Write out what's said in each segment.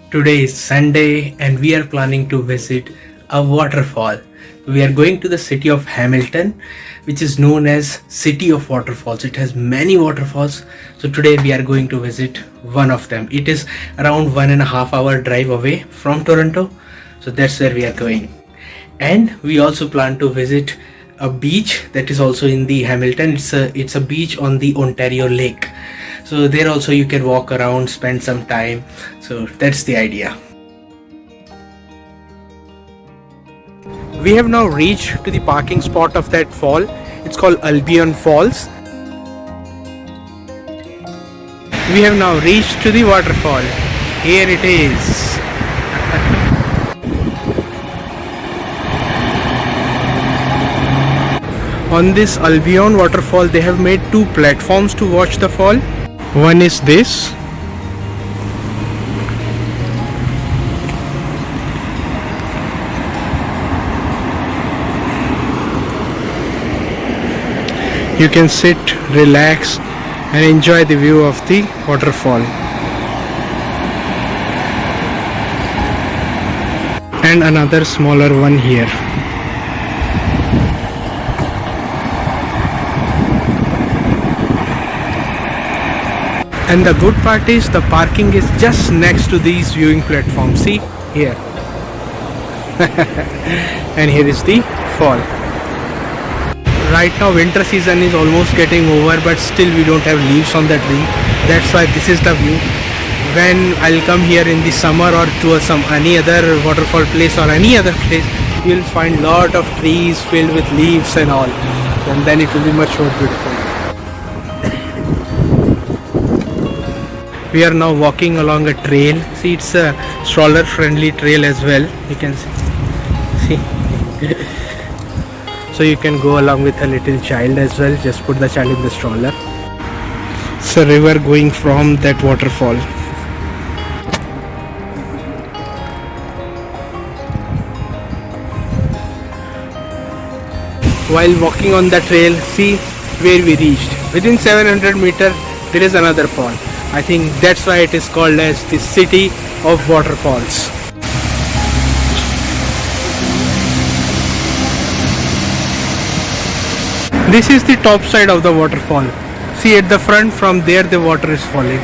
Today is Sunday and we are planning to visit a waterfall. We are going to the city of Hamilton, which is known as City of Waterfalls. It has many waterfalls. So today we are going to visit one of them. It is around 1.5 hour drive away from Toronto. So that's where we are going. And we also plan to visit a beach that is also in the Hamilton. It's a beach on the Ontario Lake. So there also you can walk around, spend some time. So that's the idea. We have now reached to the parking spot of that fall. It's called Albion Falls. We have now reached to the waterfall. Here it is. On this Albion waterfall, they have made two platforms to watch the fall. One is this. You can sit, relax and enjoy the view of the waterfall. And another smaller one here. And the good part is the parking is just next to these viewing platforms. See here. And here is the fall. Right now winter season is almost getting over, but still we don't have leaves on the tree. That's why this is the view. When I'll come here in the summer or to some any other waterfall place or any other place, you'll find lot of trees filled with leaves and all. And then it will be much more beautiful. We are now walking along a trail. See, it's a stroller friendly trail as well. You can see. So you can go along with a little child as well. Just put the child in the stroller. It's a river going from that waterfall. While walking on the trail, see where we reached. Within 700 meters, there is another fall. I think that's why it is called as the City of Waterfalls. This is the top side of the waterfall. See at the front, from there the water is falling.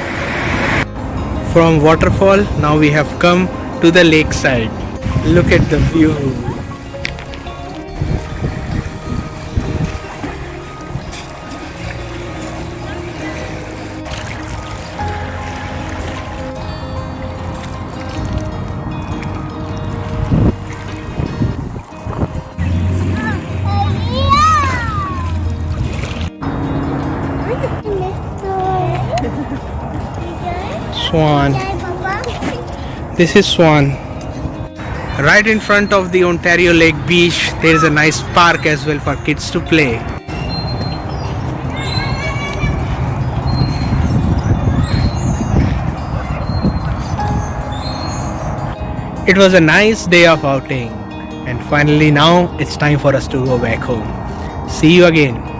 From waterfall, now we have come to the lake side. Look at the view. Swan. This is Swan. Right in front of the Ontario Lake Beach, there is a nice park as well for kids to play. It was a nice day of outing, and finally now it's time for us to go back home. See you again.